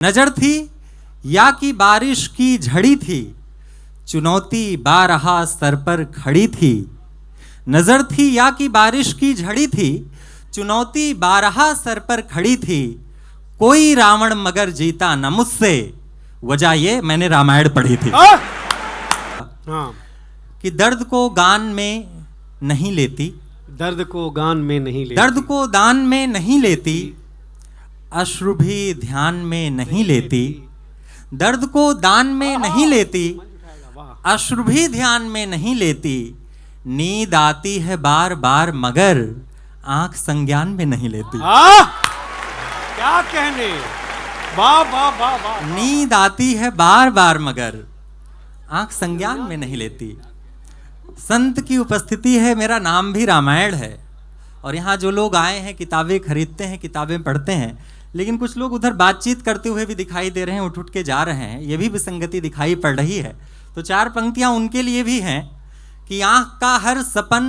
नजर थी या कि बारिश की झड़ी थी, चुनौती बारहा सर पर खड़ी थी। नजर थी या कि बारिश की झड़ी थी, चुनौती बारहा सर पर खड़ी थी। कोई रावण मगर जीता न मुझसे, वजह ये मैंने रामायण पढ़ी थी। कि दर्द को गान में नहीं लेती, दर्द को गान में नहीं लेती, दर्द को दान में नहीं लेती, अश्रु भी ध्यान में नहीं लेती। दर्द को दान में नहीं लेती, अश्रु भी ध्यान में नहीं लेती। नींद आती है बार बार मगर आंख संज्ञान में नहीं लेती। क्या कहने, वाह वाह वाह वाह। नींद आती है बार बार मगर आंख संज्ञान में नहीं लेती। संत की उपस्थिति है, मेरा नाम भी रामायण है। और यहाँ जो लोग आए हैं किताबें खरीदते हैं, किताबें पढ़ते हैं, लेकिन कुछ लोग उधर बातचीत करते हुए भी दिखाई दे रहे हैं, उठ उठ के जा रहे हैं, ये भी विसंगति दिखाई पड़ रही है। तो चार पंक्तियां उनके लिए भी हैं कि आंख का हर सपन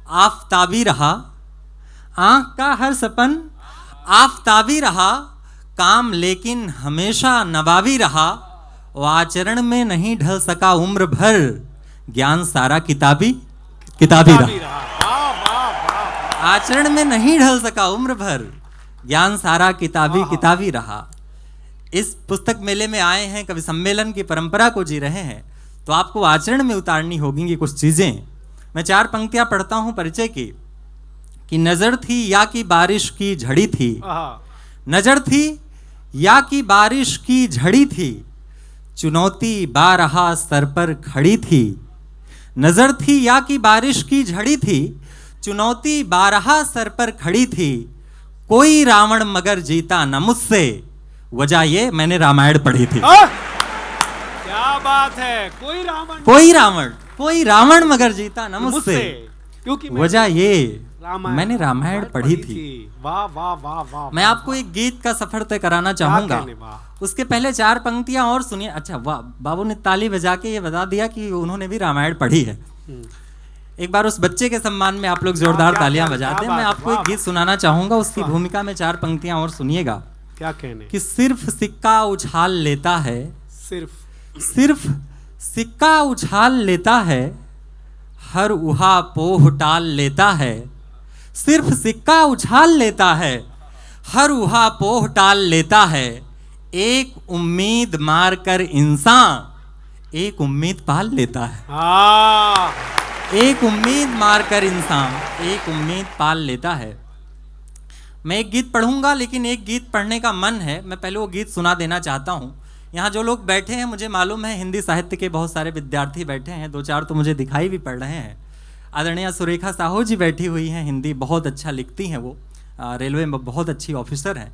आफताबी रहा, आंख का हर सपन आफताबी रहा, काम लेकिन हमेशा नवाबी रहा। वो आचरण में नहीं ढल सका उम्र भर, ज्ञान सारा किताबी रहा। आचरण में नहीं ढल सका उम्र भर, ज्ञान सारा किताबी रहा। इस पुस्तक मेले में आए हैं, कवि सम्मेलन की परंपरा को जी रहे हैं, तो आपको आचरण में उतारनी होगी कुछ चीजें। मैं चार पंक्तियां पढ़ता हूं परिचय की। कि नजर थी या कि बारिश की झड़ी थी, नजर थी या कि बारिश की झड़ी थी, चुनौती बारहा सर पर खड़ी थी। नजर थी या कि बारिश की झड़ी थी, चुनौती बारहा सर पर खड़ी थी। कोई रावण मगर जीता न मुझसे, वजह ये मैंने रामायण पढ़ी थी। क्या बात है। कोई रावण मगर जीता न मुझसे, क्योंकि वजह ये मैंने रामायण पढ़ी थी। वाह वाह वाह वाह। मैं आपको एक गीत का सफर तय कराना चाहूंगा, उसके पहले चार पंक्तियां और सुनिए। अच्छा वाह, बाबू ने ताली बजा के ये बता दिया कि उन्होंने भी रामायण पढ़ी है। एक बार उस बच्चे के सम्मान में आप लोग जोरदार तालियां बजा दें। मैं आपको एक गीत सुनाना चाहूंगा, उसकी भूमिका में चार पंक्तियां और सुनिएगा। क्या कहने कि सिर्फ सिक्का उछाल लेता है, सिर्फ सिक्का उछाल लेता है, हर उहा पोह टाल लेता है। सिर्फ सिक्का उछाल लेता है, हर उहा पोह टाल लेता है। एक उम्मीद मारकर इंसान एक उम्मीद पाल लेता है। एक उम्मीद मारकर इंसान एक उम्मीद पाल लेता है। मैं एक गीत पढ़ूंगा, लेकिन एक गीत पढ़ने का मन है, मैं पहले वो गीत सुना देना चाहता हूँ। यहाँ जो लोग बैठे हैं, मुझे मालूम है हिंदी साहित्य के बहुत सारे विद्यार्थी बैठे हैं, दो चार तो मुझे दिखाई भी पड़ रहे हैं। आदरणीय सुरेखा साहू जी बैठी हुई हैं, हिंदी बहुत अच्छा लिखती हैं, वो रेलवे में बहुत अच्छी ऑफिसर हैं।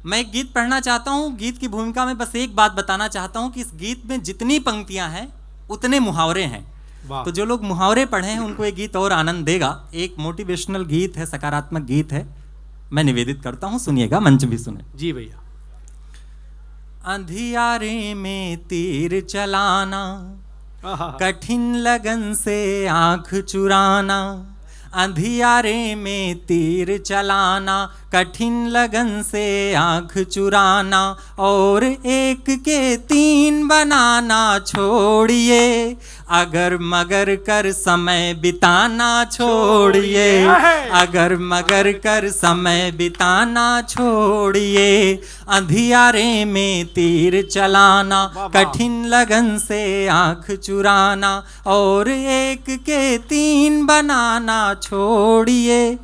मैं एक गीत पढ़ना चाहता हूँ, गीत की भूमिका में बस एक बात बताना चाहता हूँ कि इस गीत में जितनी पंक्तियाँ हैं उतने मुहावरे हैं। तो जो लोग मुहावरे पढ़े हैं उनको ये गीत और आनंद देगा। एक मोटिवेशनल गीत है, सकारात्मक गीत है, मैं निवेदित करता हूँ, सुनिएगा, मंच भी सुने। जी भैया। अंधियारे में तीर चलाना, कठिन लगन से आंख चुराना। अंधियारे में तीर चलाना, कठिन लगन से आंख चुराना। और एक के तीन बनाना छोड़िए, अगर मगर कर समय बिताना छोड़िए। अगर मगर कर समय बिताना छोड़िए। अंधियारे में तीर चलाना, कठिन लगन से आंख चुराना। और एक के तीन बनाना छोड़िए,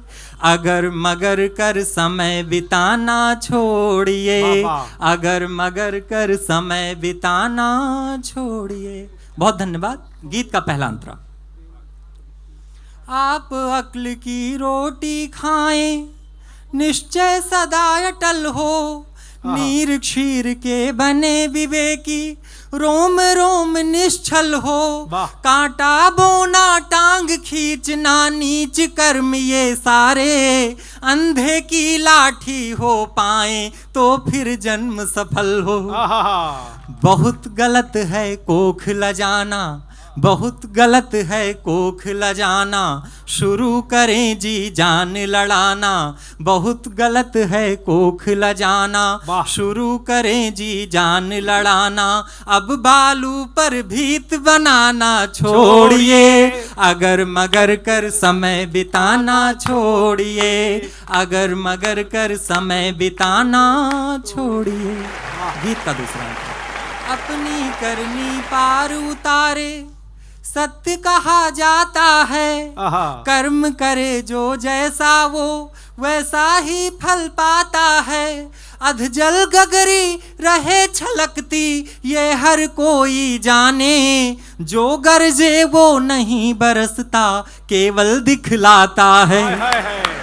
अगर मगर कर समय बिताना छोड़िए। अगर मगर कर समय बिताना छोड़िए। बहुत धन्यवाद। गीत का पहला अंतरा। आप अक्ल की रोटी खाएं, निश्चय सदा अटल हो। नीर क्षीर के बने विवेकी, रोम रोम निश्चल हो। कांटा बोना टांग खींचना, नीच कर्म ये सारे। अंधे की लाठी हो पाए तो फिर जन्म सफल हो। बहुत गलत है कोख लजाना, बहुत गलत है कोख लजाना, शुरू करें जी जान लड़ाना। बहुत गलत है कोख लजाना, वाह। शुरू करें जी जान लड़ाना। अब बालू पर भीत बनाना छोड़िए, अगर मगर कर समय बिताना छोड़िए, अगर मगर कर समय बिताना छोड़िए। गीत का दूसरा अंक। अपनी करनी पार उतारे सत्य कहा जाता है, आहा। कर्म करे जो जैसा वो वैसा ही फल पाता है। अध जल गगरी रहे छलकती ये हर कोई जाने, जो गरजे वो नहीं बरसता केवल दिखलाता है। हाय, हाय, हाय।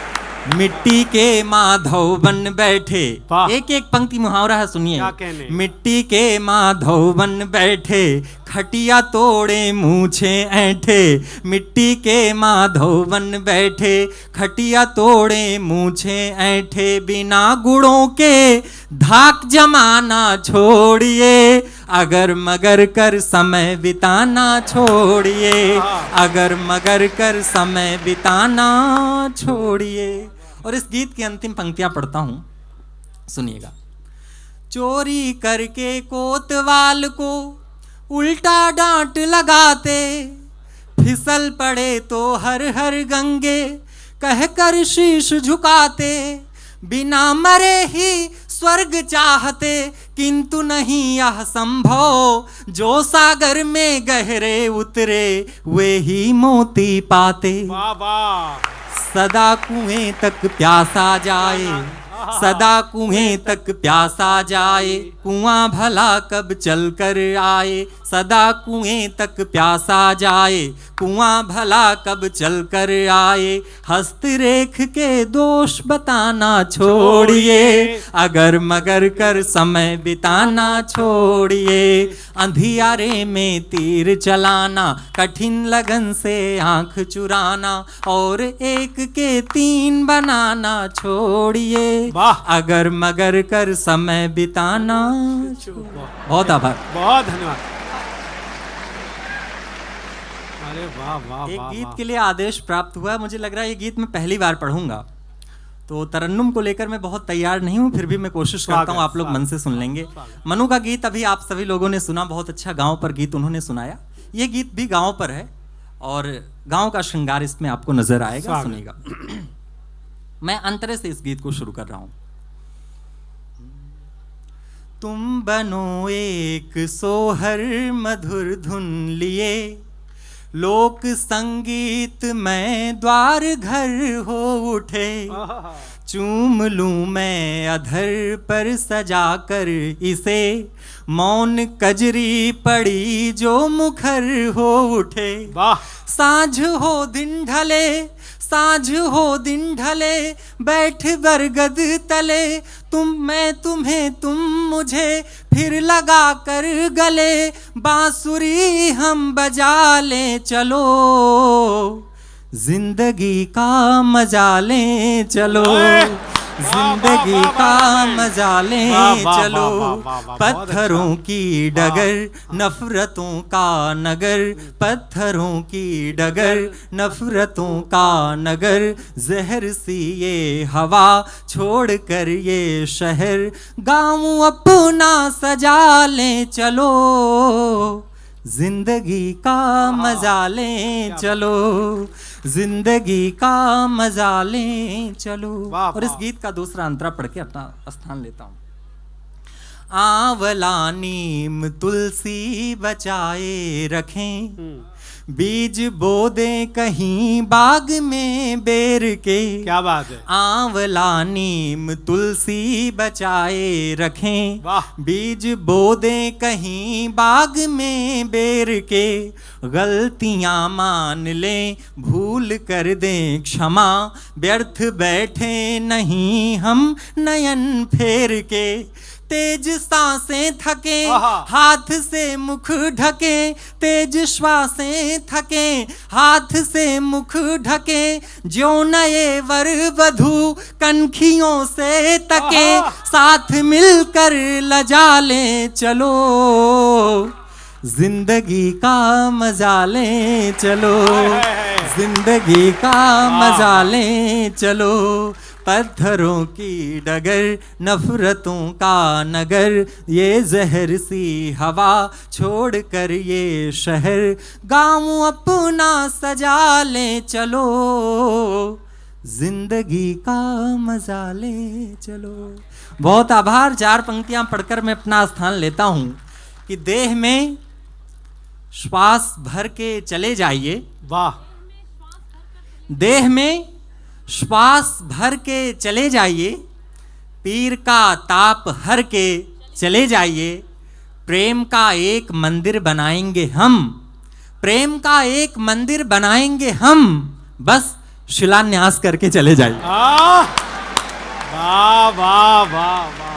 मिट्टी के माधव बन बैठे, वाह। एक एक पंक्ति मुहावरा है, सुनिए। क्या कहने? मिट्टी के माधव बन बैठे, खटिया तोड़े मूछे ऐंठे। मिट्टी के माधव बन बैठे, खटिया तोड़े मूछे ऐंठे। बिना गुणों के धाक जमाना छोड़िए, अगर मगर कर समय बिताना छोड़िए, अगर मगर कर समय बिताना छोड़िए। और इस गीत की अंतिम पंक्तियां पढ़ता हूं, सुनिएगा। चोरी करके कोतवाल को उल्टा डांट लगाते, फिसल पड़े तो हर हर गंगे कहकर शीश झुकाते। बिना मरे ही स्वर्ग चाहते किंतु नहीं यह संभव, जो सागर में गहरे उतरे वे ही मोती पाते। वाह वाह। सदा कुएं तक प्यासा जाए, सदा कुएं तक प्यासा जाए, कुआं भला कब चल कर आए। सदा कुएं तक प्यासा जाए, कुआं भला कब चल कर आए। हस्तरेख के दोष बताना छोड़िए, अगर मगर कर समय बिताना छोड़िए। अंधियारे में तीर चलाना, कठिन लगन से आंख चुराना, और एक के तीन बनाना छोड़िए, अगर मगर कर समय बिताना। बहुत आभार, बहुत धन्यवाद। अरे वाह वाह। एक गीत के लिए आदेश प्राप्त हुआ, मुझे लग रहा है ये गीत मैं पहली बार पढ़ूंगा, तो तरन्नुम को लेकर मैं बहुत तैयार नहीं हूं, फिर भी मैं कोशिश करता हूं आप लोग मन से सुन लेंगे। मनु का गीत अभी आप सभी लोगों ने सुना, बहुत अच्छा गांव पर गीत उन्होंने सुनाया। ये गीत भी गांव पर है और गांव का श्रृंगार इसमें आपको नजर आएगा, सुनिएगा। मैं अंतरे से इस गीत को शुरू कर रहा हूं। तुम बनो एक सोहर मधुर धुन लिए, लोक संगीत में द्वार घर हो उठे। चूम लूं मैं अधर पर सजा कर इसे, मौन कजरी पड़ी जो मुखर हो उठे। साँझ हो दिन ढले, साँझ हो दिन ढले, बैठ बरगद तले, तुम मैं तुम्हें तुम मुझे फिर लगा कर गले। बांसुरी हम बजा लें चलो, जिंदगी का मजा लें चलो, जिंदगी का मजा लें चलो। पत्थरों की डगर नफरतों का नगर, पत्थरों की डगर नफरतों का नगर। जहर सी ये हवा छोड़ कर ये शहर, गाँव अपना सजा लें चलो, जिंदगी का मजा लें चलो, जिंदगी का मजा लें चलो। और इस गीत का दूसरा अंतरा पढ़ के अपना स्थान लेता हूं। आंवला नीम तुलसी बचाए रखें, बीज बो दे कहीं बाग में बेर के। क्या बात है। आंवला नीम तुलसी बचाए रखें, बीज बो दे कहीं बाग में बेर के। गलतियां मान लें भूल कर दें क्षमा, व्यर्थ बैठे नहीं हम नयन फेर के। तेज सांसें थके हाथ से मुख ढके, तेज श्वासें थके हाथ से मुख ढके। ज्यों नए वर वधू कनखियों से तके, साथ मिलकर लजा लें चलो, जिंदगी का मजा लें चलो, हाय। जिंदगी का मजा लें चलो, पत्थरों की डगर नफरतों का नगर, ये जहर सी हवा छोड़ कर ये शहर, गाँव अपना सजा लें चलो, जिंदगी का मजा ले चलो। बहुत आभार। 4 पंक्तियां पढ़कर मैं अपना स्थान लेता हूं कि देह में श्वास भर के चले जाइए, वाह, देह में श्वास भर के चले जाइए, पीर का ताप हर के चले जाइए, प्रेम का एक मंदिर बनाएंगे हम, प्रेम का एक मंदिर बनाएंगे हम, बस शिलान्यास करके चले जाइए। वाह वाह वाह वाह।